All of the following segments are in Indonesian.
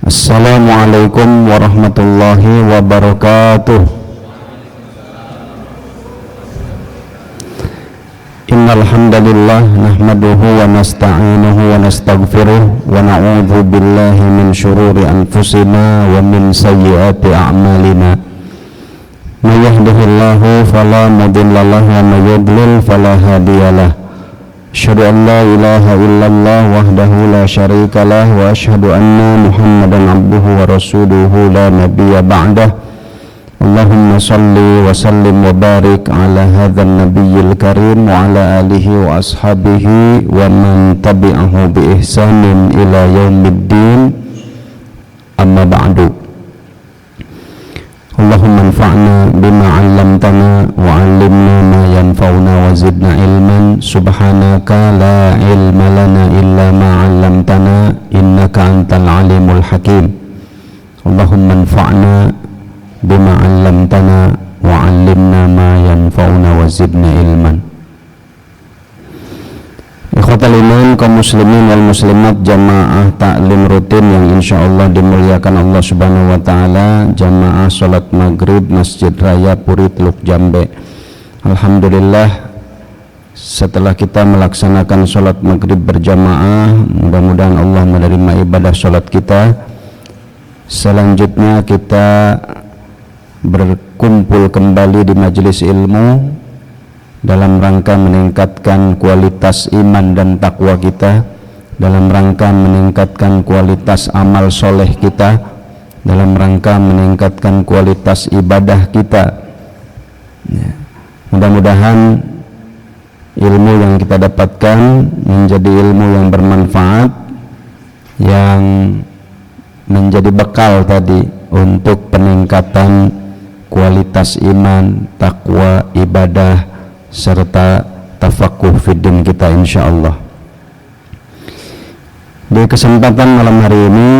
Assalamualaikum warahmatullahi wabarakatuh. Innal hamdalillah nahmaduhu wa nasta'inuhu wa nastaghfiruh wa na'udzu billahi min syururi anfusina wa min sayyiati a'malina. May yahdihillahu fala mudilla lahu wa may yudlil fala hadiyalah. Asyhadu an la ilaha illallah wahdahu la syarika lah wa asyhadu anna Muhammadan abduhu wa rasuluhu la nabiyya ba'dah. Allahumma salli wa sallim wa barik ala hadzal nabiyyil karim wa ala alihi wa ashabihi wa man tabi'ahu bi ihsanin ila yaumiddin. Amma ba'du. Allahumma anfa'na bima 'allamtana wa 'allimna ma yanfa'una wa zidna ilman. Subhanaka la ilma lana illa ma 'allamtana innaka antal alimul hakim. Allahumma anfa'na bima 'allamtana wa 'allimna ma yanfa'una wa zidna ilman. Ikhwatal iman, kaum muslimin wal muslimat, jamaah taklim rutin yang insyaallah dimuliakan Allah Subhanahu wa taala, jamaah salat maghrib Masjid Raya Puri Teluk Jambe. Alhamdulillah, setelah kita melaksanakan salat maghrib berjamaah, mudah-mudahan Allah menerima ibadah salat kita. Selanjutnya kita berkumpul kembali di majelis ilmu dalam rangka meningkatkan kualitas iman dan takwa kita, dalam rangka meningkatkan kualitas amal soleh kita, dalam rangka meningkatkan kualitas ibadah kita. Mudah-mudahan ilmu yang kita dapatkan menjadi ilmu yang bermanfaat, yang menjadi bekal tadi untuk peningkatan kualitas iman, takwa, ibadah serta tafakuh fiddin kita insyaallah. Di kesempatan malam hari ini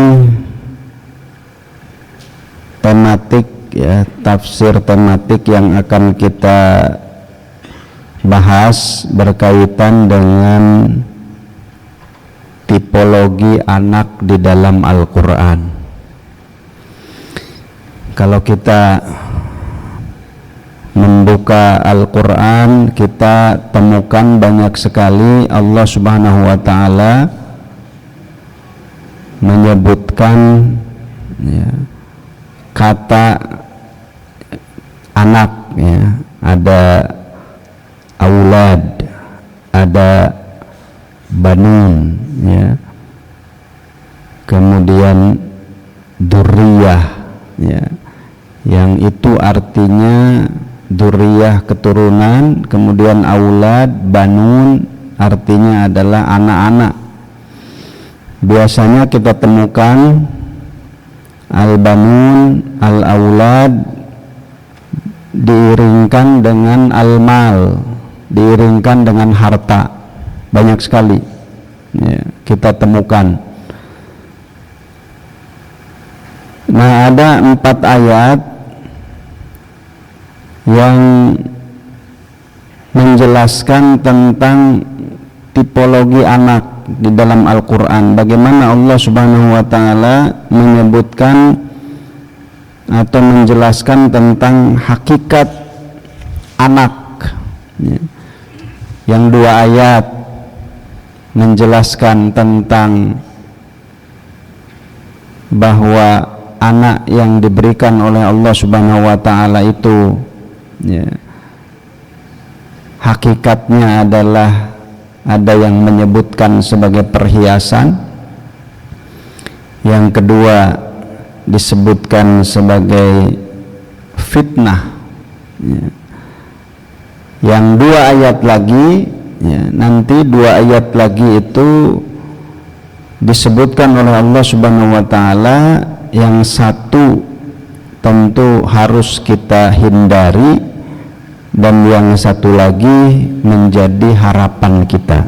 tematik tafsir tematik yang akan kita bahas berkaitan dengan tipologi anak di dalam Al-Qur'an. Kalau kita membuka Al-Quran, kita temukan banyak sekali Allah Subhanahu wa ta'ala menyebutkan kata anak, ada aulad, ada banun, kemudian durriyah, yang itu artinya duriyah keturunan, kemudian aulad, banun artinya adalah anak-anak. Biasanya kita temukan al-banun, al-aulad diiringkan dengan al-mal, diiringkan dengan harta. Banyak sekali kita temukan. Nah, ada 4 ayat yang menjelaskan tentang tipologi anak di dalam Al-Quran. Bagaimana Allah Subhanahu wa ta'ala menyebutkan atau menjelaskan tentang hakikat anak. Yang 2 ayat menjelaskan tentang bahwa anak yang diberikan oleh Allah Subhanahu wa ta'ala itu hakikatnya adalah ada yang menyebutkan sebagai perhiasan, yang kedua disebutkan sebagai fitnah, yang 2 ayat lagi nanti 2 ayat lagi itu disebutkan oleh Allah Subhanahu wa ta'ala, yang satu tentu harus kita hindari dan yang satu lagi menjadi harapan kita.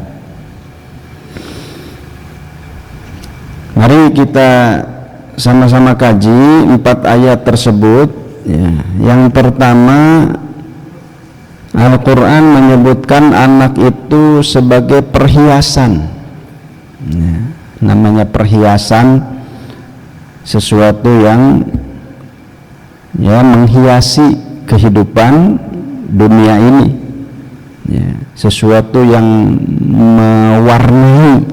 Mari kita sama-sama kaji 4 ayat tersebut. Yang pertama, Al-Quran menyebutkan anak itu sebagai perhiasan. Namanya perhiasan sesuatu yang menghiasi kehidupan dunia ini, sesuatu yang mewarnai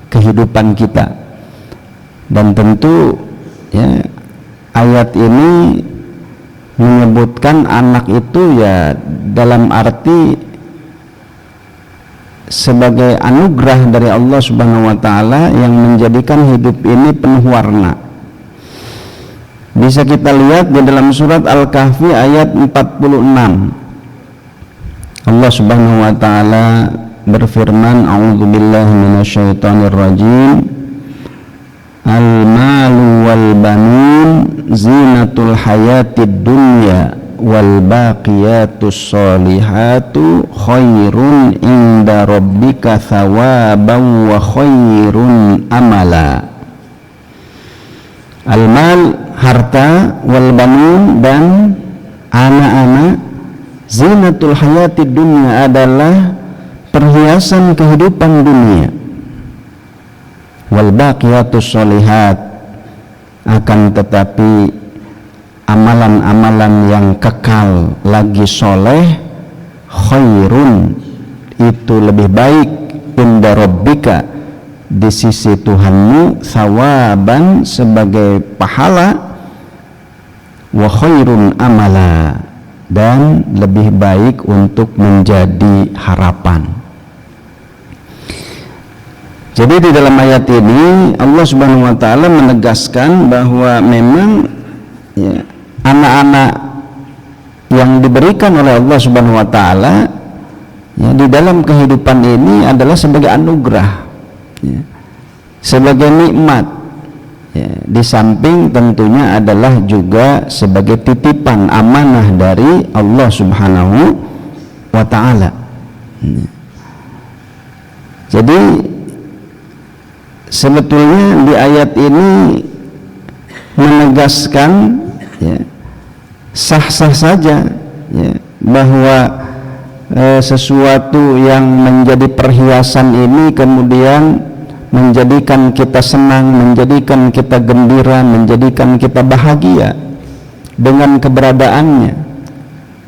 kehidupan kita. Dan tentu ayat ini menyebutkan anak itu dalam arti sebagai anugerah dari Allah Subhanahu wa taala yang menjadikan hidup ini penuh warna. Bisa kita lihat di dalam surat Al-Kahfi ayat 46. Allah Subhanahu wa taala berfirman, a'udzubillahi minasyaitonirrajim. Al-malu wal banun zinatul hayatid dunya wal baqiyatus solihatu khairun inda rabbika thawaban wa khairun amala. Al-mal, harta, wal banun, dan anak-anak, zinatul hayatid dunya, adalah perhiasan kehidupan dunia. Wal baqiyatus solihat, akan tetapi amalan-amalan yang kekal lagi soleh, khairun, itu lebih baik, inda rabbika, di sisi Tuhanmu, sawaban, sebagai pahala, wa khairun amala, dan lebih baik untuk menjadi harapan. Jadi di dalam ayat ini Allah Subhanahu wa taala menegaskan bahwa memang anak-anak yang diberikan oleh Allah Subhanahu wa taala di dalam kehidupan ini adalah sebagai anugerah, sebagai nikmat, di samping tentunya adalah juga sebagai titipan amanah dari Allah Subhanahu wa taala. Jadi sebetulnya di ayat ini menegaskan sah-sah saja bahwa sesuatu yang menjadi perhiasan ini kemudian menjadikan kita senang, menjadikan kita gembira, menjadikan kita bahagia dengan keberadaannya,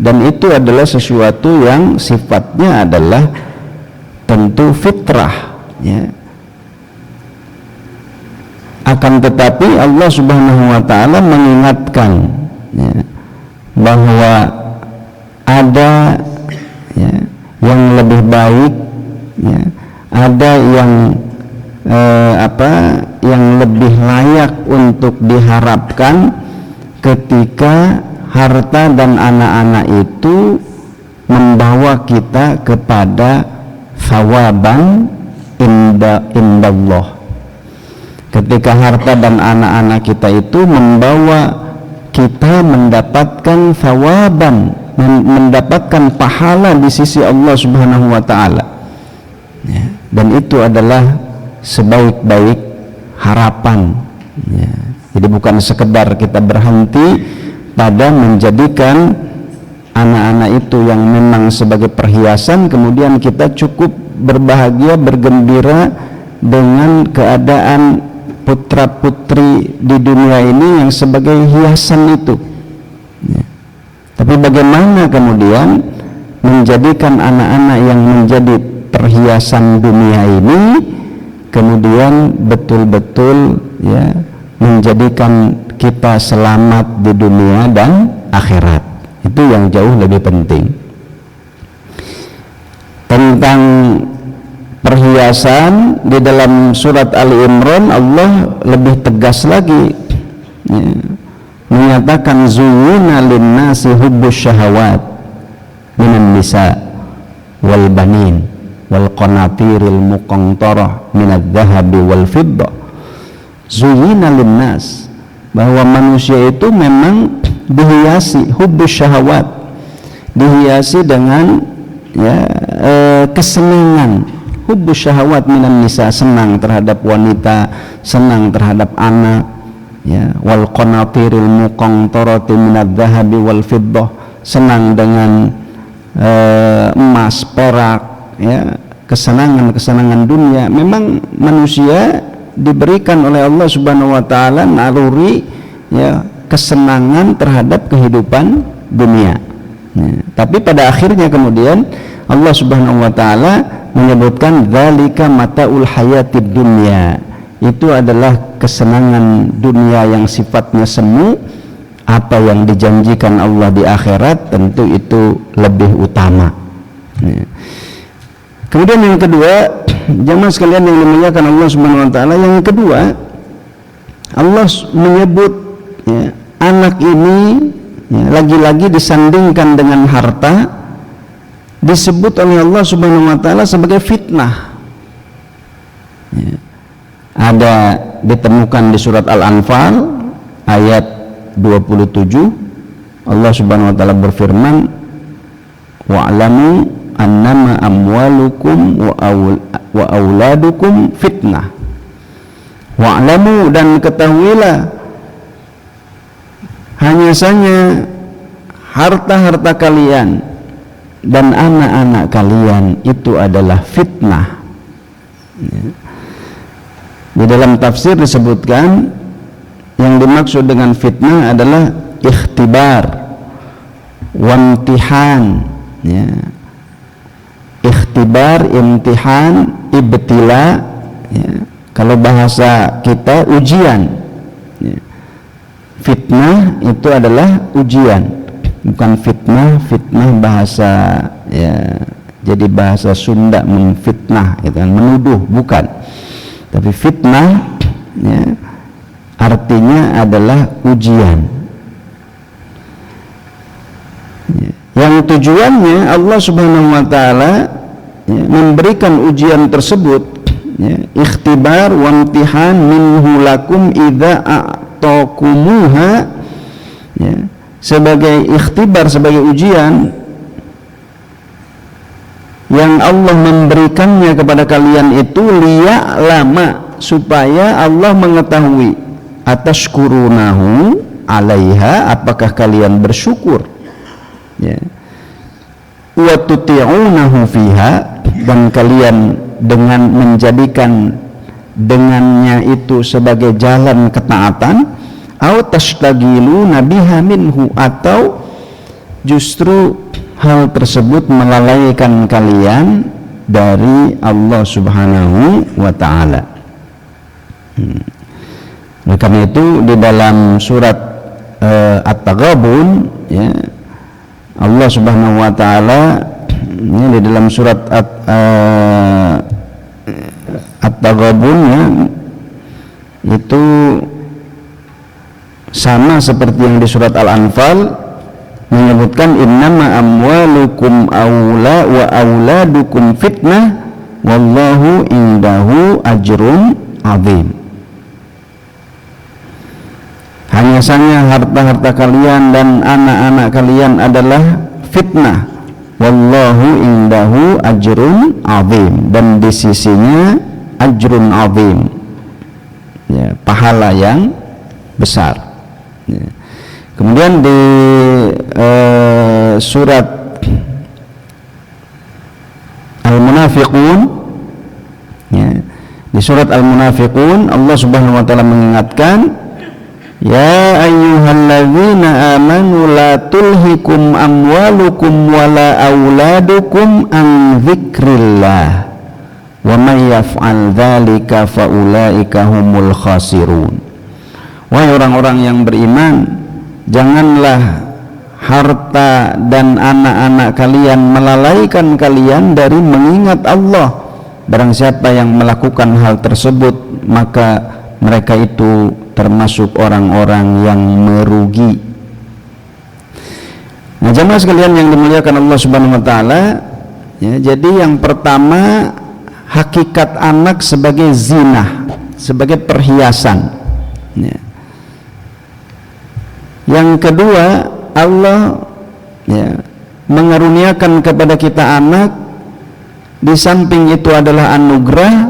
dan itu adalah sesuatu yang sifatnya adalah tentu fitrah, Akan tetapi Allah Subhanahu wa taala mengingatkan bahwa ada yang lebih baik, ada yang yang lebih layak untuk diharapkan ketika harta dan anak-anak itu membawa kita kepada thawaban indallah. Ketika harta dan anak-anak kita itu membawa kita mendapatkan thawaban, mendapatkan pahala di sisi Allah Subhanahu wa taala. Dan itu adalah sebaik-baik harapan. Jadi bukan sekedar kita berhenti pada menjadikan anak-anak itu yang memang sebagai perhiasan, kemudian kita cukup berbahagia, bergembira dengan keadaan putra-putri di dunia ini yang sebagai hiasan itu. Tapi bagaimana kemudian menjadikan anak-anak yang menjadi perhiasan dunia ini kemudian betul-betul menjadikan kita selamat di dunia dan akhirat. Itu yang jauh lebih penting. Tentang perhiasan di dalam surat Ali Imran, Allah lebih tegas lagi, menyatakan zuyyina linnasi hubbus syahawat minan nisa wal banin wal qanatiril muqantarah minadh dhahabi wal fiddah. Zuyyina linnas, bahwa manusia itu memang dihiasi hubbus syahawat, dihiasi dengan kesenangan. Hubbus syahawat minan nisa, senang terhadap wanita, senang terhadap anak, wal qanatiril muqantarati minadh dhahabi wal fiddah, senang dengan emas, perak, kesenangan-kesenangan dunia. Memang manusia diberikan oleh Allah Subhanahu wa taala naluri ya kesenangan terhadap kehidupan dunia. Tapi pada akhirnya kemudian Allah Subhanahu wa taala menyebutkan dzalika mataul hayatid dunya. Itu adalah kesenangan dunia yang sifatnya semu. Apa yang dijanjikan Allah di akhirat tentu itu lebih utama. Kemudian yang kedua, jamaah sekalian yang dimuliakan Allah Subhanahu wa taala, yang kedua Allah menyebut ya, anak ini ya, lagi-lagi disandingkan dengan harta, disebut oleh Allah Subhanahu wa taala sebagai fitnah. Ya. Ada ditemukan di surat Al-Anfal ayat 27, Allah Subhanahu wa taala berfirman, wa'lamu annama amwalukum wa auladukum fitnah. Wa'lamu, dan ketahuilah hanya saja harta-harta kalian dan anak-anak kalian itu adalah fitnah. Di dalam tafsir disebutkan yang dimaksud dengan fitnah adalah ikhtibar, wamtihan, ya. Ikhtibar, imtihan, ibtila, ya. Kalau bahasa kita ujian, ya. Fitnah itu adalah ujian, bukan fitnah. Fitnah bahasa ya, jadi bahasa Sunda memfitnah, gitu kan, menuduh, bukan. Tapi fitnah ya, artinya adalah ujian. Ya. Yang tujuannya Allah Subhanahu wa taala ya, memberikan ujian tersebut ya, ikhtibar wa imtihan minhu lakum idza a'taqumuha ya, sebagai ikhtibar, sebagai ujian yang Allah memberikannya kepada kalian itu liya'lama, supaya Allah mengetahui atashkurunahu alaiha, apakah kalian bersyukur ya, wa tuti'unahu fiha, dan kalian dengan menjadikan dengannya itu sebagai jalan ketaatan, au tashtagiluna biha minhu, atau justru hal tersebut melalaikan kalian dari Allah Subhanahu wa taala. Oleh karena itu di dalam surat At-Taghabun ya, Allah Subhanahu wa taala ya, di dalam surat At-Taghabun ya, itu sama seperti yang di surat Al-Anfal, menyebutkan innama amwalukum wa auladukum fitnah wallahu indahu ajrun azim. Hanya saja harta-harta kalian dan anak-anak kalian adalah fitnah, wallahu indahu ajrun azim, dan di sisinya ajrun azim ya, pahala yang besar ya. Kemudian di surat Al-Munafiqun ya, di surat Al-Munafiqun Allah Subhanahu wa taala mengingatkan, ya ayyuhalladzina amanu la tulhikum amwalukum wala auladukum an dzikrillah wa may yaf'al dzalika faulaika humul khasirun. Wahai orang-orang yang beriman, janganlah harta dan anak-anak kalian melalaikan kalian dari mengingat Allah. Barang siapa yang melakukan hal tersebut, maka mereka itu termasuk orang-orang yang merugi. Nah, jemaah sekalian yang dimuliakan Allah Subhanahu wa taala, ya, jadi yang pertama hakikat anak sebagai zinah, sebagai perhiasan. Ya. Yang kedua, Allah ya, mengaruniakan kepada kita anak, di samping itu adalah anugerah,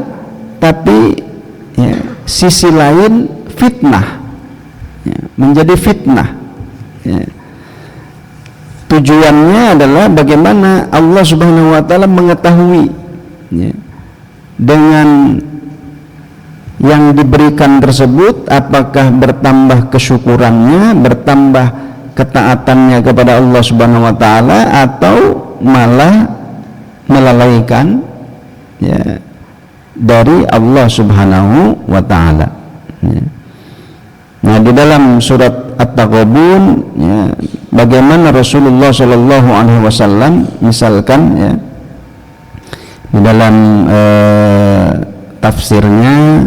tapi ya, sisi lain fitnah ya, menjadi fitnah ya. Tujuannya adalah bagaimana Allah Subhanahu wa taala mengetahui ya, dengan yang diberikan tersebut apakah bertambah kesyukurannya, bertambah ketaatannya kepada Allah Subhanahu wa taala, atau malah melalaikan ya dari Allah Subhanahu wa taala ya. Nah, di dalam surat At-Taghabun ya, bagaimana Rasulullah sallallahu alaihi wasallam misalkan ya di dalam tafsirnya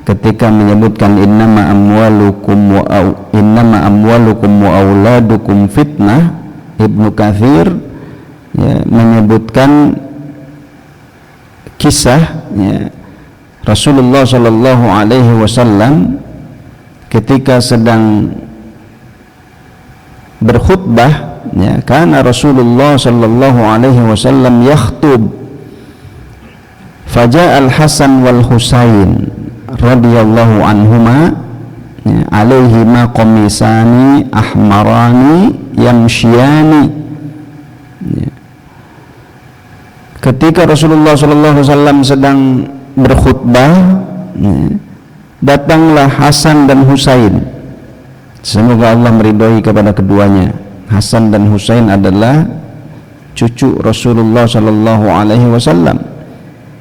ketika menyebutkan innama amwalukum wa auladukum fitnah, Ibnu Katsir ya, menyebutkan kisah ya, Rasulullah sallallahu alaihi wasallam ketika sedang berkhutbah ya, karena Rasulullah sallallahu alaihi wasallam yakhtub faja'al Hasan wal Husain radhiyallahu anhuma ya, alaihima qamisani ahmarani yamshiyani ya. Ketika Rasulullah sallallahu alaihi wasallam sedang berkhutbah ya, datanglah Hasan dan Husain, semoga Allah meridhoi kepada keduanya. Hasan dan Husain adalah cucu Rasulullah sallallahu alaihi wasallam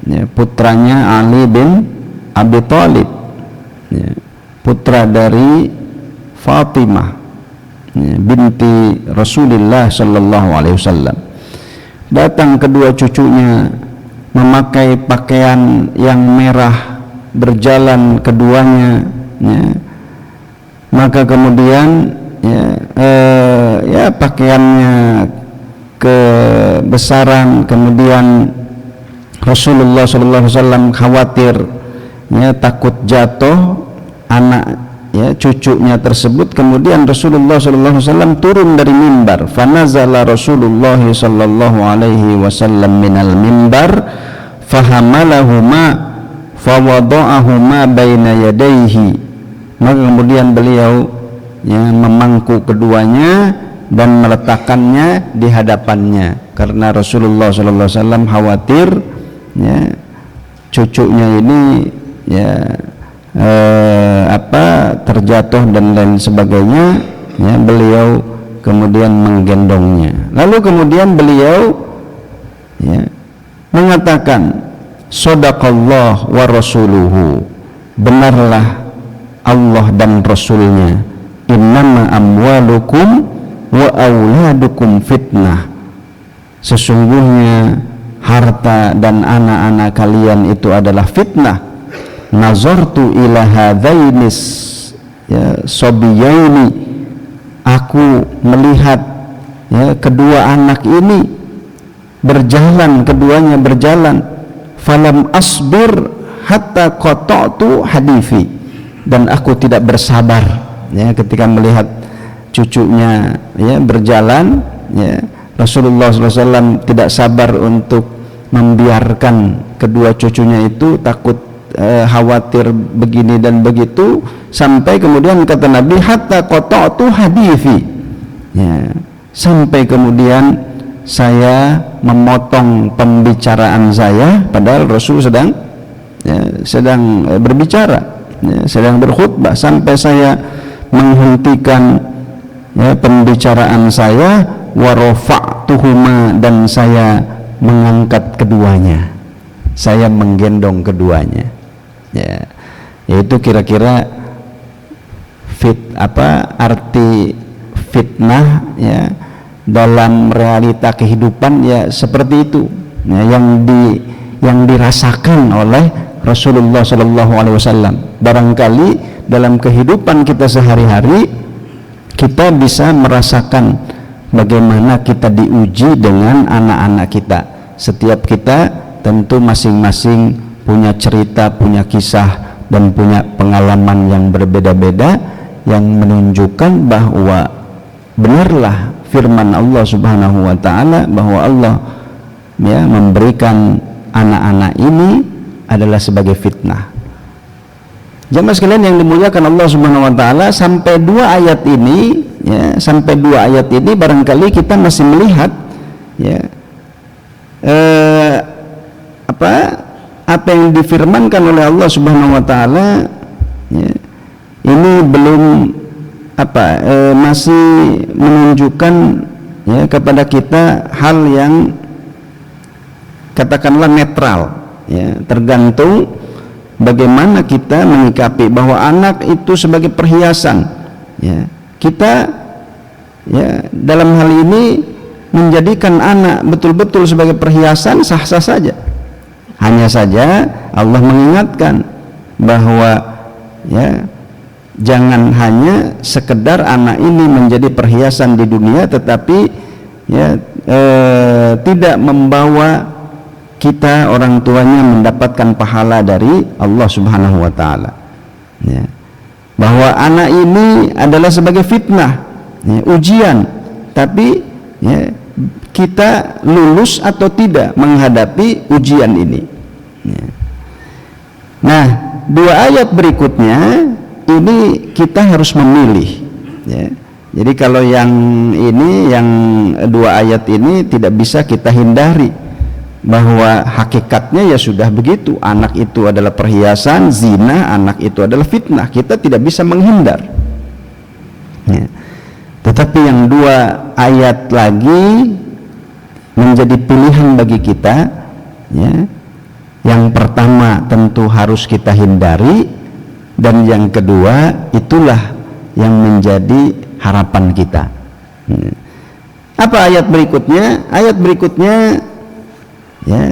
ya, putranya Ali bin Abi Thalib ya, putra dari Fatimah ya, binti Rasulullah sallallahu alaihi wasallam. Datang kedua cucunya memakai pakaian yang merah, berjalan keduanya ya. Maka kemudian ya pakaiannya kebesaran, kemudian Rasulullah SAW khawatir ya, takut jatuh anak ya, cucunya tersebut. Kemudian Rasulullah SAW turun dari mimbar, fanazala Rasulullah SAW minal mimbar fahamalahuma fawada'ahuma baina yadayhi, maka kemudian beliau ya, memangku keduanya dan meletakkannya di hadapannya, karena Rasulullah SAW khawatir ya, cucunya ini ya terjatuh dan lain sebagainya ya, beliau kemudian menggendongnya. Lalu kemudian beliau ya, mengatakan Shadaqallah wa rasuluhu, benarlah Allah dan Rasulnya, innama amwalukum wa auladukum fitnah, sesungguhnya harta dan anak-anak kalian itu adalah fitnah. Nazartu ila hadzainis ya, sobiyaini, aku melihat ya, kedua anak ini berjalan, keduanya berjalan, falam asbir hatta qata'tu hadithi, dan aku tidak bersabar ya, ketika melihat cucunya ya, berjalan ya, Rasulullah SAW tidak sabar untuk membiarkan kedua cucunya itu, takut khawatir begini dan begitu, sampai kemudian kata Nabi hatta qata'tu hadithi ya, sampai kemudian saya memotong pembicaraan saya, padahal Rasul sedang berbicara ya, sedang berkhutbah, sampai saya menghentikan ya, pembicaraan saya, wa rafa'tuhuma, dan saya mengangkat keduanya, saya menggendong keduanya ya. Yaitu kira-kira arti fitnah ya, dalam realita kehidupan ya seperti itu ya, yang dirasakan oleh Rasulullah SAW. Barangkali dalam kehidupan kita sehari-hari kita bisa merasakan bagaimana kita diuji dengan anak-anak kita. Setiap kita tentu masing-masing punya cerita, punya kisah, dan punya pengalaman yang berbeda-beda, yang menunjukkan bahwa benarlah firman Allah Subhanahu wa taala bahwa Allah ya, memberikan anak-anak ini adalah sebagai fitnah. Jamaah sekalian yang dimuliakan Allah Subhanahu wa taala, sampai dua ayat ini ya, sampai dua ayat ini barangkali kita masih melihat ya apa yang difirmankan oleh Allah Subhanahu wa taala, ya, ini belum masih menunjukkan, ya, kepada kita hal yang katakanlah netral, ya, tergantung bagaimana kita menyikapi bahwa anak itu sebagai perhiasan, ya. Kita, ya, dalam hal ini menjadikan anak betul-betul sebagai perhiasan sah-sah saja. Hanya saja Allah mengingatkan bahwa, ya, jangan hanya sekedar anak ini menjadi perhiasan di dunia, tetapi, ya, tidak membawa kita orang tuanya mendapatkan pahala dari Allah Subhanahu wa taala, ya. Bahwa anak ini adalah sebagai fitnah, ya, ujian, tapi, ya, kita lulus atau tidak menghadapi ujian ini, ya. Nah, dua ayat berikutnya ini kita harus memilih, ya. Jadi kalau yang ini, yang dua ayat ini tidak bisa kita hindari, bahwa hakikatnya ya sudah begitu, anak itu adalah perhiasan, zina, anak itu adalah fitnah, kita tidak bisa menghindar, ya. Tetapi yang dua ayat lagi menjadi pilihan bagi kita, ya. Yang pertama tentu harus kita hindari, dan yang kedua itulah yang menjadi harapan kita. Apa ayat berikutnya? Ayat berikutnya, ya,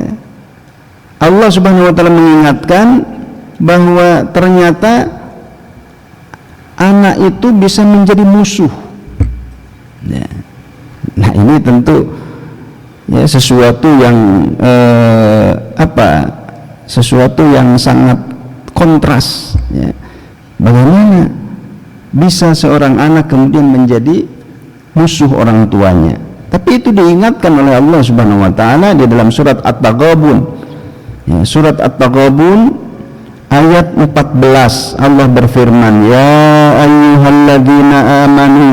Allah Subhanahu wa taala mengingatkan bahwa ternyata anak itu bisa menjadi musuh, ya. Nah, ini tentu, ya, sesuatu yang sesuatu yang sangat kontras, ya. Bagaimana bisa seorang anak kemudian menjadi musuh orang tuanya? Tapi itu diingatkan oleh Allah Subhanahu wa taala di dalam surat At-Taghabun, ya, surat At-Taghabun ayat 14. Allah berfirman, ya ayyuhalladzina amanu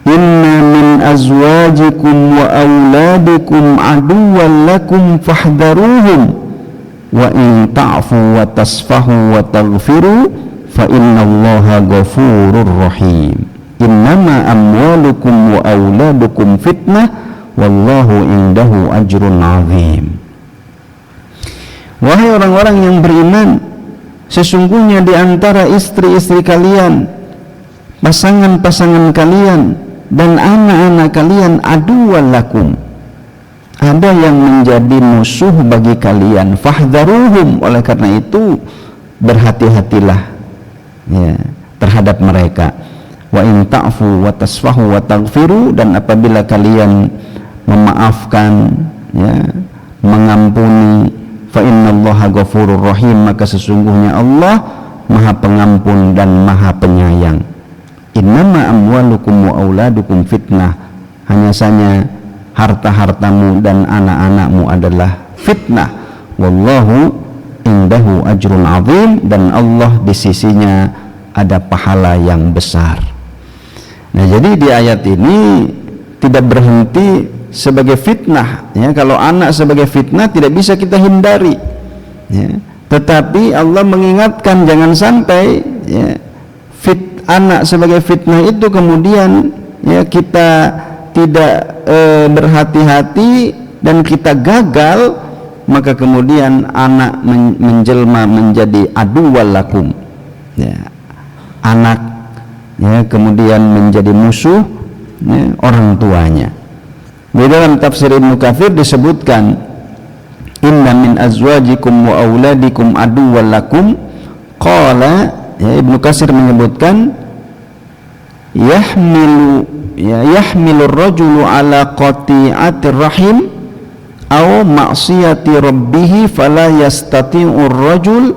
inna min azwajikum wa auladikum aduwwan lakum fahdharuhum wa in ta'fu wa tasfahu wa taghfiru fa innallaha ghafurur rahim. Innama amwalukum wa auladukum fitnah wallahu indahu ajrun azim. Wahai orang-orang yang beriman, sesungguhnya di antara istri-istri kalian, pasangan-pasangan kalian, dan anak-anak kalian aduwwan lakum, ada yang menjadi musuh bagi kalian, fahdharuhum, oleh karena itu berhati-hatilah, ya, terhadap mereka. Wa in ta'fu wa tasfahu wa taghfiru, dan apabila kalian memaafkan, ya, mengampuni, fa innallaha ghafurur rahim, maka sesungguhnya Allah Maha Pengampun dan Maha Penyayang. Innama amwalukum wa auladukum fitnah, hanya saja harta-hartamu dan anak-anakmu adalah fitnah. Wallahu indahu ajrun azim, dan Allah di sisinya ada pahala yang besar. Nah, jadi di ayat ini tidak berhenti sebagai fitnah, ya. Kalau anak sebagai fitnah tidak bisa kita hindari, ya. Tetapi Allah mengingatkan jangan sampai, ya, anak sebagai fitnah itu kemudian, ya, kita tidak berhati-hati dan kita gagal, maka kemudian anak menjelma menjadi aduwwan lakum, ya. Anak, ya, kemudian menjadi musuh, ya, orang tuanya. Di dalam tafsir Ibnu Katsir disebutkan, inna min azwajikum wa auladikum aduwwan lakum, qala, ya, Ibnu Katsir menyebutkan yahmilu rajulu ala qati'atir rahim aw ma'siyati rabbih fala yastati'ur rajul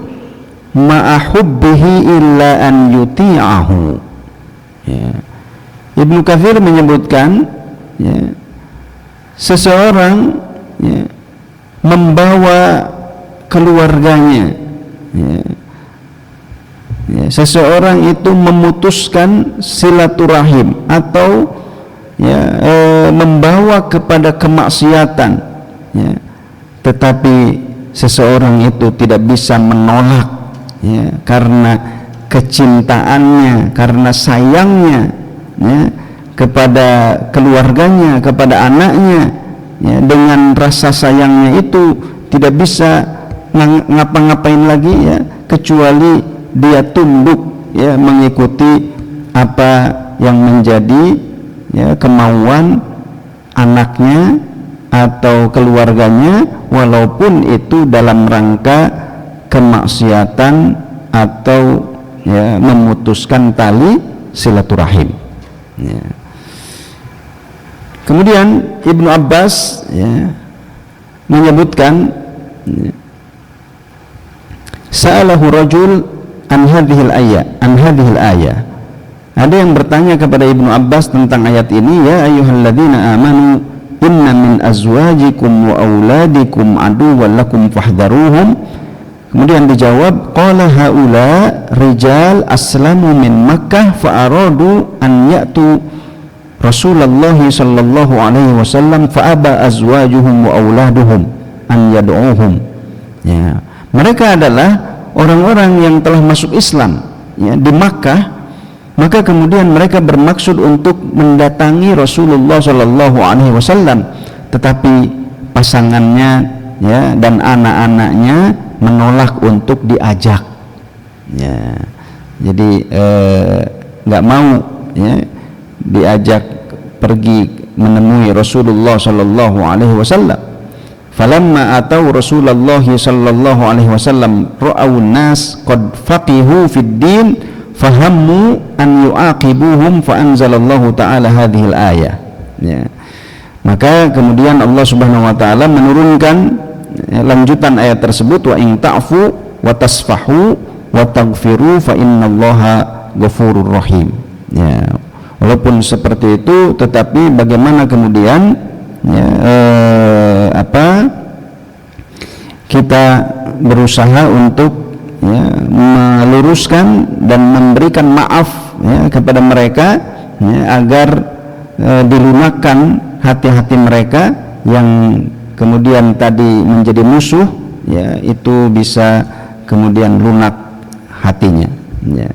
ma'a hubbihi illa an yuti'ahu, ya. Ibnu Katsir menyebutkan, ya, seseorang, ya, membawa keluarganya, ya. Ya, seseorang itu memutuskan silaturahim atau, ya, membawa kepada kemaksiatan, ya, tetapi seseorang itu tidak bisa menolak, ya, karena kecintaannya, karena sayangnya, ya, kepada keluarganya, kepada anaknya, ya, dengan rasa sayangnya itu tidak bisa ngapa-ngapain lagi, ya, kecuali dia tunduk, ya, mengikuti apa yang menjadi, ya, kemauan anaknya atau keluarganya, walaupun itu dalam rangka kemaksiatan atau, ya, memutuskan tali silaturahim, ya. Kemudian Ibnu Abbas, ya, menyebutkan, ya, sa'alahu rajul an hadhil ayah. Ada yang bertanya kepada Ibnu Abbas tentang ayat ini, ya ayyuhalladzina amanu inna min azwajikum wa auladikum aduwwan lakum fahdharuhum. Kemudian dijawab, qala haula rijal aslamu min Makkah fa aradu an ya'tu Rasulullah sallallahu alaihi wasallam fa aba azwajuhum wa auladuhum an yad'uhum. Ya, mereka adalah orang-orang yang telah masuk Islam, ya, di Makkah, maka kemudian mereka bermaksud untuk mendatangi Rasulullah sallallahu alaihi wasallam, tetapi pasangannya, ya, dan anak-anaknya menolak untuk diajak, ya. Jadi nggak mau, ya, diajak pergi menemui Rasulullah sallallahu alaihi wasallam. Falamma atau Rasulullah sallallahu alaihi wasallam ra'awun nas qad faqihu fid din fahammu an yu'aqibuhum fa anzalallahu ta'ala hadhil ayah, ya. Maka kemudian Allah Subhanahu wa taala menurunkan, ya, lanjutan ayat tersebut, wa in ta'fu wa tasfahu wa taghfiru fa innallaha ghafurur rahim, ya. Walaupun seperti itu, tetapi bagaimana kemudian, ya, kita berusaha untuk, ya, meluruskan dan memberikan maaf, ya, kepada mereka, ya, agar dilunakkan hati-hati mereka yang kemudian tadi menjadi musuh, ya, itu bisa kemudian lunak hatinya, ya.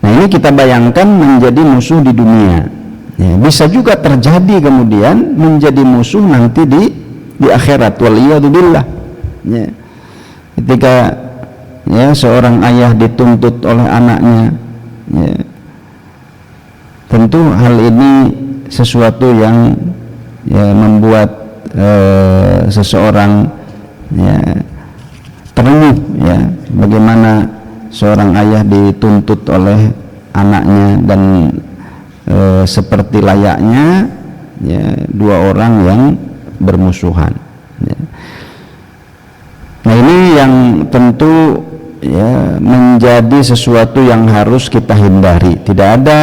Nah, ini kita bayangkan menjadi musuh di dunia, ya, bisa juga terjadi kemudian menjadi musuh nanti di akhirat, waliyadzubillah, ya. Ketika, ya, seorang ayah dituntut oleh anaknya, ya, tentu hal ini sesuatu yang, ya, membuat seseorang, ya, terenyuh, ya, bagaimana seorang ayah dituntut oleh anaknya dan seperti layaknya, ya, dua orang yang bermusuhan, ya. Nah, ini yang tentu, ya, menjadi sesuatu yang harus kita hindari. Tidak ada,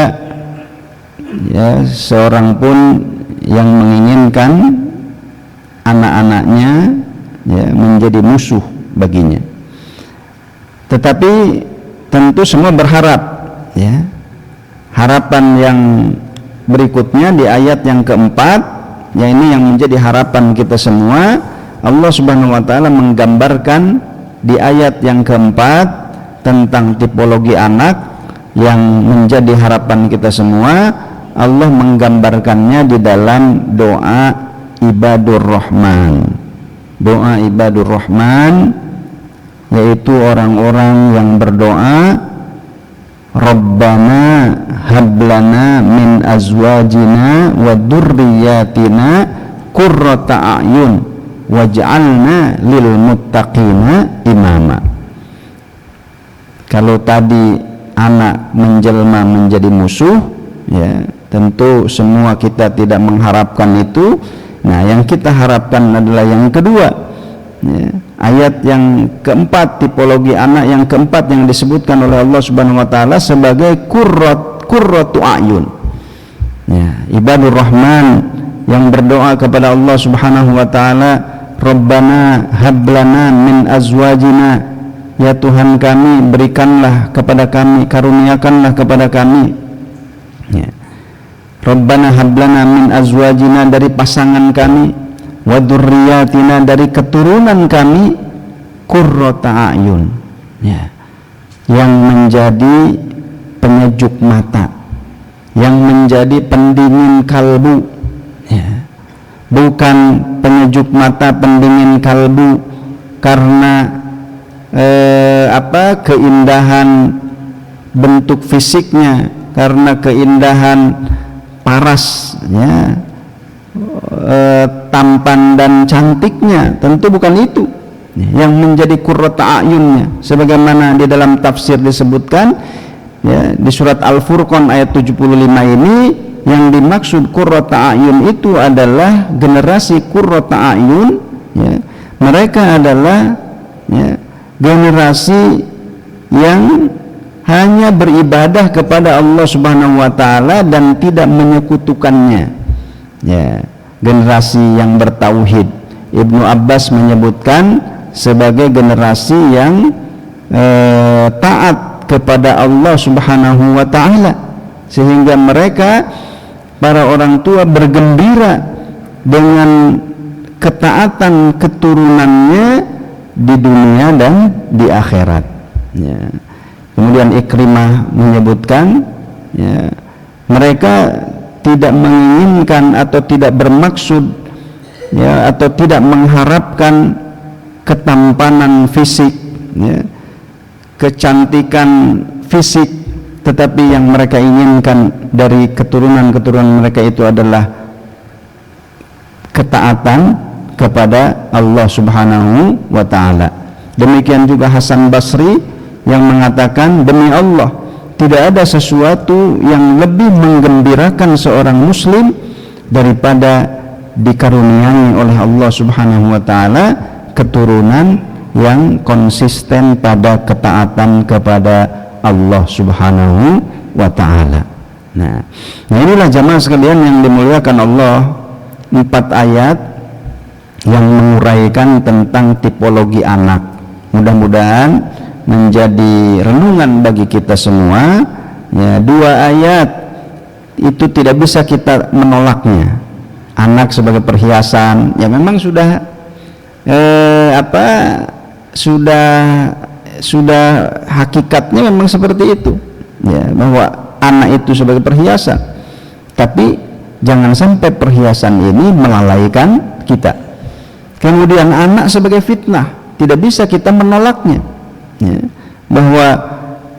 ya, seorang pun yang menginginkan anak-anaknya, ya, menjadi musuh baginya. Tetapi tentu semua berharap, ya, harapan yang berikutnya di ayat yang keempat, ya, ini yang menjadi harapan kita semua. Allah Subhanahu wa taala menggambarkan di ayat yang keempat tentang tipologi anak yang menjadi harapan kita semua. Allah menggambarkannya di dalam doa ibadur rahman. Doa ibadur rahman, yaitu orang-orang yang berdoa, Rabbana hablana min azwajina wa dzurriyyatina qurrata a'yun waj'alna lil muttaqina imama. Kalau tadi anak menjelma menjadi musuh, ya, tentu semua kita tidak mengharapkan itu. Nah, yang kita harapkan adalah yang kedua, ya, ayat yang keempat, tipologi anak yang keempat yang disebutkan oleh Allah Subhanahu wa taala sebagai qurratu a'yun, ya, ibadur rahman yang berdoa kepada Allah Subhanahu wa taala, Rabbana hablana min azwajina, ya Tuhan kami, berikanlah kepada kami, karuniakanlah kepada kami, ya. Rabbana hablana min azwajina, dari pasangan kami, wa dzurriyyatina, dari keturunan kami, qurrata a'yun, ya, yang menjadi penyejuk mata, yang menjadi pendingin kalbu, ya. Bukan penyejuk mata, pendingin kalbu karena keindahan bentuk fisiknya, karena keindahan parasnya, tampan dan cantiknya. Tentu bukan itu yang menjadi qurrata a'yunnya, sebagaimana di dalam tafsir disebutkan, ya, di surat Al-Furqan ayat 75 ini, yang dimaksud qurrata a'yun itu adalah generasi qurrata a'yun, ya. Mereka adalah, ya, generasi yang hanya beribadah kepada Allah Subhanahu wa taala dan tidak menyekutukannya, ya, generasi yang bertauhid. Ibnu Abbas menyebutkan sebagai generasi yang taat kepada Allah Subhanahu wa taala, sehingga mereka, para orang tua, bergembira dengan ketaatan keturunannya di dunia dan di akhirat, ya. Kemudian Ikrimah menyebutkan, ya, mereka tidak menginginkan atau tidak bermaksud, ya, atau tidak mengharapkan ketampanan fisik, ya, kecantikan fisik, tetapi yang mereka inginkan dari keturunan-keturunan mereka itu adalah ketaatan kepada Allah Subhanahu wa taala. Demikian juga Hasan Basri yang mengatakan, demi Allah, tidak ada sesuatu yang lebih menggembirakan seorang muslim daripada dikaruniai oleh Allah Subhanahu wa taala keturunan yang konsisten pada ketaatan kepada Allah Subhanahu wa ta'ala. Nah inilah jamaah sekalian yang dimuliakan Allah, 4 ayat yang menguraikan tentang tipologi anak. Mudah-mudahan menjadi renungan bagi kita semua, ya. 2 ayat itu tidak bisa kita menolaknya. Anak sebagai perhiasan, ya memang sudah sudah hakikatnya memang seperti itu, ya, bahwa anak itu sebagai perhiasan. Tapi jangan sampai perhiasan ini melalaikan kita. Kemudian anak sebagai fitnah, tidak bisa kita menolaknya, ya, bahwa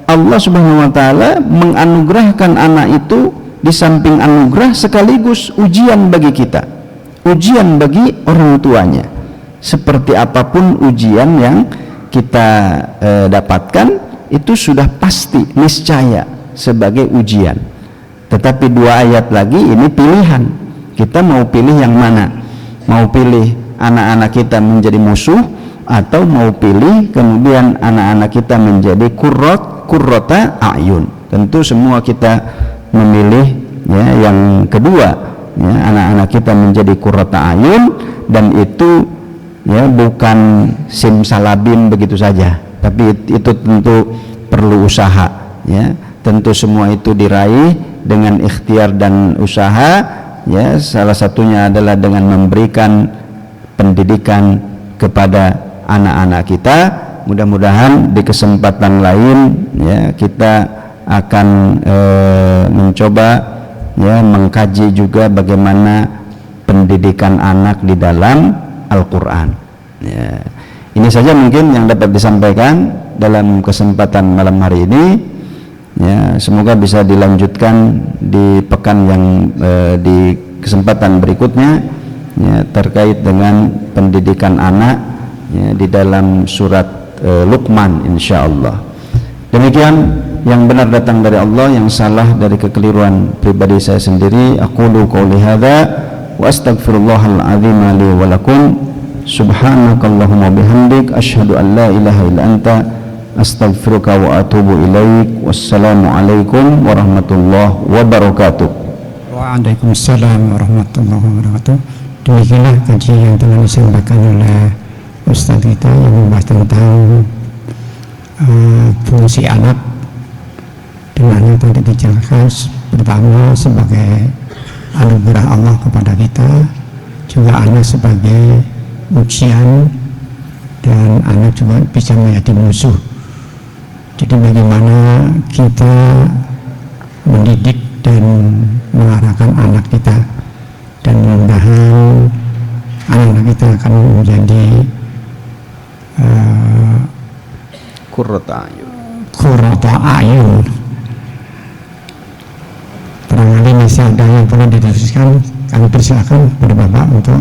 Allah Subhanahu wa taala menganugerahkan anak itu di samping anugerah sekaligus ujian bagi kita, ujian bagi orang tuanya. Seperti apapun ujian yang kita dapatkan, itu sudah pasti niscaya sebagai ujian. Tetapi 2 ayat lagi ini pilihan. Kita mau pilih yang mana? Mau pilih anak-anak kita menjadi musuh, atau mau pilih kemudian anak-anak kita menjadi qurrata a'yun? Tentu semua kita memilih, ya, yang kedua, ya, anak-anak kita menjadi qurrata a'yun, dan itu, ya, bukan simsalabim begitu saja, tapi itu tentu perlu usaha, ya. Tentu semua itu diraih dengan ikhtiar dan usaha, ya. Salah satunya adalah dengan memberikan pendidikan kepada anak-anak kita. Mudah-mudahan di kesempatan lain, ya, kita akan mencoba, ya, mengkaji juga bagaimana pendidikan anak di dalam Al-Quran, ya. Ini saja mungkin yang dapat disampaikan dalam kesempatan malam hari ini, ya. Semoga bisa dilanjutkan di pekan yang di kesempatan berikutnya, ya, terkait dengan pendidikan anak, ya, di dalam surat Luqman, insyaallah. Demikian yang benar datang dari Allah, yang salah dari kekeliruan pribadi saya sendiri. Aqulu qouli hadza wa astaghfirullahal azim li wa lakum. Subhanakallahumma bihamdik asyhadu an la ilaha illa anta astaghfiruka wa atubu ilaik. Wassalamu alaikum warahmatullahi wabarakatuh. Waalaikumsalam warahmatullahi wabarakatuh. Demikianlah kajian yang telah disampaikan oleh Ustaz kita yang membahas tentang fungsi anak, dimana tadi dijelaskan pertama sebagai anugerah Allah kepada kita, juga anak sebagai ujian dan anak juga bisa menjadi musuh. Jadi bagaimana kita mendidik dan mengarahkan anak kita, dan mudah-mudahan anak-anak kita akan menjadi qurrata ayun. Barangkali masih ada yang perlu didiskusikan, kami persilakan kepada Bapak untuk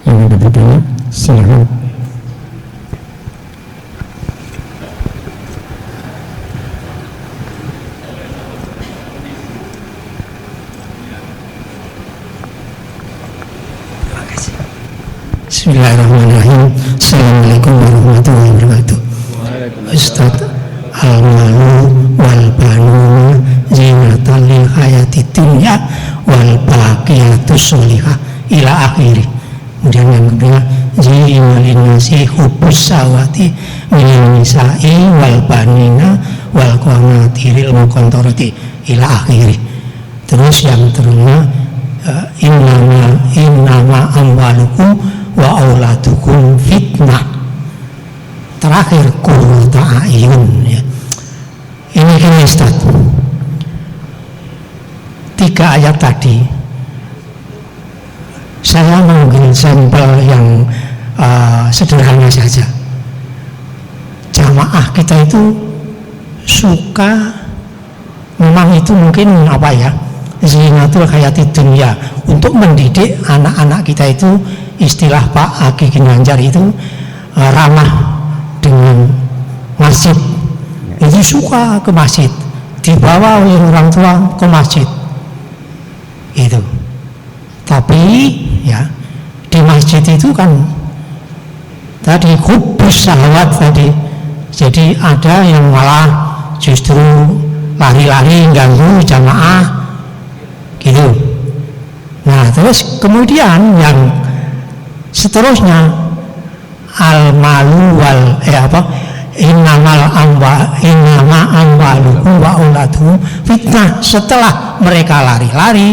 yang ada bertanya, silakan. Bismillahirrahmanirrahim. Assalamualaikum warahmatullahi wabarakatuh. Ustaz, al-malu wal banuna zinatal lil hayati dunya wal baqiyatus sholihah ila akhiri. Kemudian yang kedua, zinatin nasi hubbus sawati min nisa'i wal banina wal qanatiril muqantarati ila akhiri. Terus yang teruna, innama amwalukum wa auladukum fitnah. Terakhir qurrata ayun, ya. Ini kan Ustaz, 3 ayat tadi saya mengambil sampel yang sederhana saja. Jamaah kita itu suka, memang itu mungkin apa ya, zinatul hayati dunya, untuk mendidik anak-anak kita itu, istilah Pak Aki Ginanjar itu ramah dengan masjid. Itu suka ke masjid, dibawa oleh orang tua ke masjid itu. Tapi ya, di masjid itu kan tadi hubbus syahwat tadi, jadi ada yang malah justru lari-lari ganggu jamaah gitu. Nah, terus kemudian yang seterusnya, al-malu wal innama amwalukum wa auladukum fitnah. Setelah mereka lari-lari,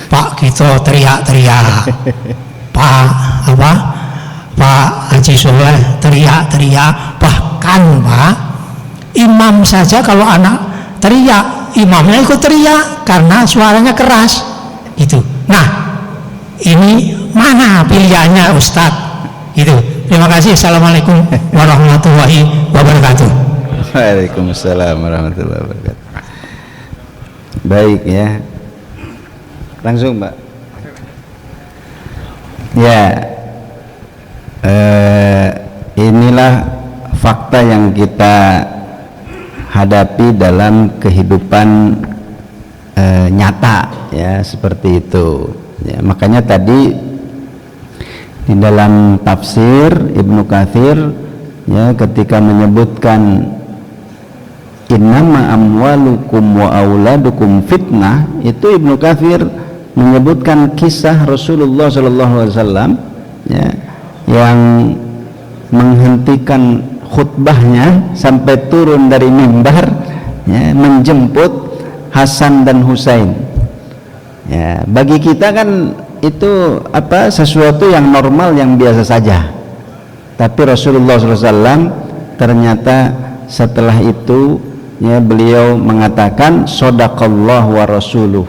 Pak Gito teriak-teriak, Pak Haji Soleh teriak-teriak, bahkan Pak imam saja kalau anak teriak, imamnya ikut teriak karena suaranya keras gitu. Nah, ini mana pilihannya Ustadz? Gitu. Terima kasih. Assalamualaikum warahmatullahi wabarakatuh. Waalaikumsalam warahmatullahi wabarakatuh. Baik ya, langsung Mbak. Ya, inilah fakta yang kita hadapi dalam kehidupan nyata ya, seperti itu ya. Makanya tadi di dalam tafsir Ibnu Katsir ya, ketika menyebutkan innama amwalukum wa auladukum fitnah, itu Ibnu Katsir menyebutkan kisah Rasulullah SAW ya, yang menghentikan khutbahnya sampai turun dari mimbar ya, menjemput Hasan dan Husain ya. Bagi kita kan itu sesuatu yang normal, yang biasa saja. Tapi Rasulullah SAW ternyata setelah itu ya, beliau mengatakan shadaqallah wa rasuluh,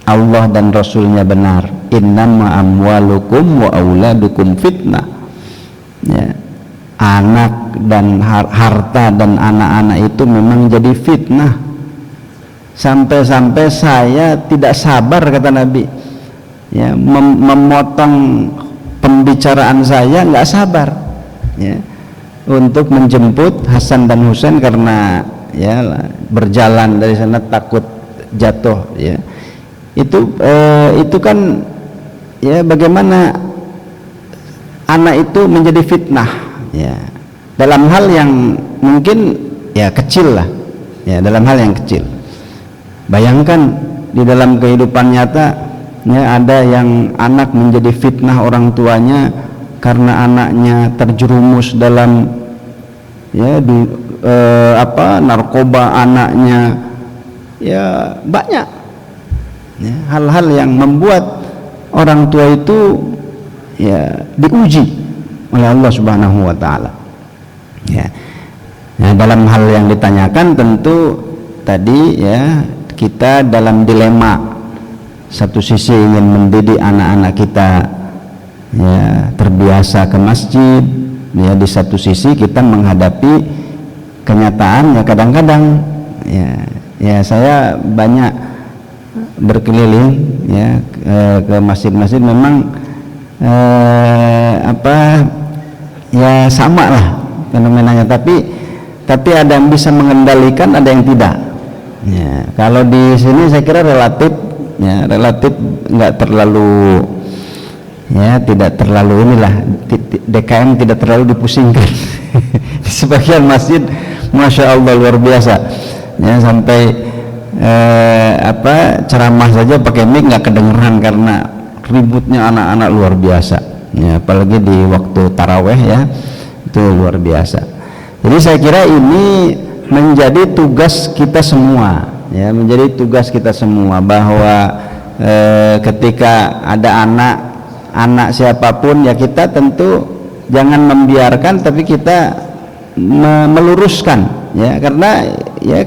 Allah dan Rasulnya benar. Innama amwalukum wa auladukum fitnah ya. Anak dan harta dan anak-anak itu memang jadi fitnah. Sampai-sampai saya tidak sabar, kata Nabi ya, memotong pembicaraan saya, nggak sabar ya, untuk menjemput Hasan dan Husain karena ya berjalan dari sana takut jatuh ya. Itu kan ya, bagaimana anak itu menjadi fitnah ya, dalam hal yang mungkin ya kecil lah ya, dalam hal yang kecil. Bayangkan di dalam kehidupan nyata ya, ada yang anak menjadi fitnah orang tuanya karena anaknya terjerumus dalam ya narkoba, anaknya ya banyak ya, hal-hal yang membuat orang tua itu ya diuji oleh Allah Subhanahu wa taala. Ya. Nah, dalam hal yang ditanyakan tentu tadi ya, kita dalam dilema. Satu sisi ingin mendidik anak-anak kita ya terbiasa ke masjid, ya di satu sisi kita menghadapi kenyataan ya kadang-kadang ya saya banyak berkeliling ya ke masjid-masjid, memang ya sama lah fenomenanya, tapi ada yang bisa mengendalikan, ada yang tidak. Ya, kalau di sini saya kira relatif nggak terlalu ya, tidak terlalu inilah, DKM tidak terlalu dipusingkan. Di sebagian masjid Masya Allah luar biasa ya, sampai ceramah saja pakai mic nggak kedengeran karena ributnya anak-anak luar biasa ya, apalagi di waktu taraweh ya, itu luar biasa. Jadi saya kira ini menjadi tugas kita semua ya, menjadi tugas kita semua bahwa ketika ada anak siapapun ya, kita tentu jangan membiarkan, tapi kita meluruskan ya, karena ya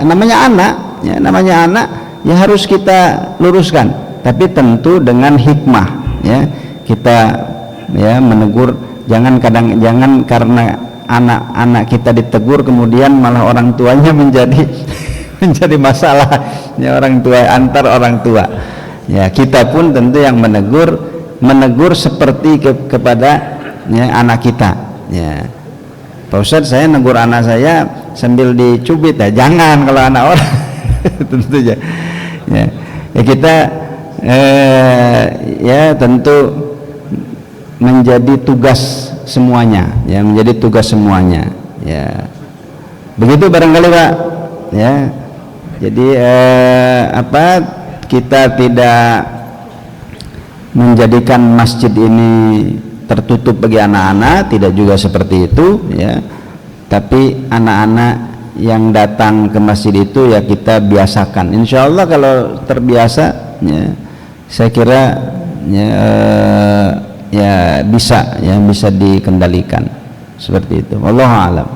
namanya anak ya harus kita luruskan, tapi tentu dengan hikmah ya, kita ya menegur, jangan karena anak-anak kita ditegur kemudian malah orang tuanya menjadi masalah ya, orang tua antar orang tua ya, kita pun tentu yang menegur seperti kepada ya, anak kita ya. Pak Ustadz, saya negur anak saya sambil dicubit ya, jangan kalau anak orang. Tentu ya kita ya tentu menjadi tugas semuanya ya, menjadi tugas semuanya ya, begitu barangkali Pak ya. Jadi kita tidak menjadikan masjid ini tertutup bagi anak-anak, tidak juga seperti itu ya, tapi anak-anak yang datang ke masjid itu ya kita biasakan. Insya Allah kalau terbiasa ya, saya kira ya bisa dikendalikan seperti itu. Wallahu a'lam.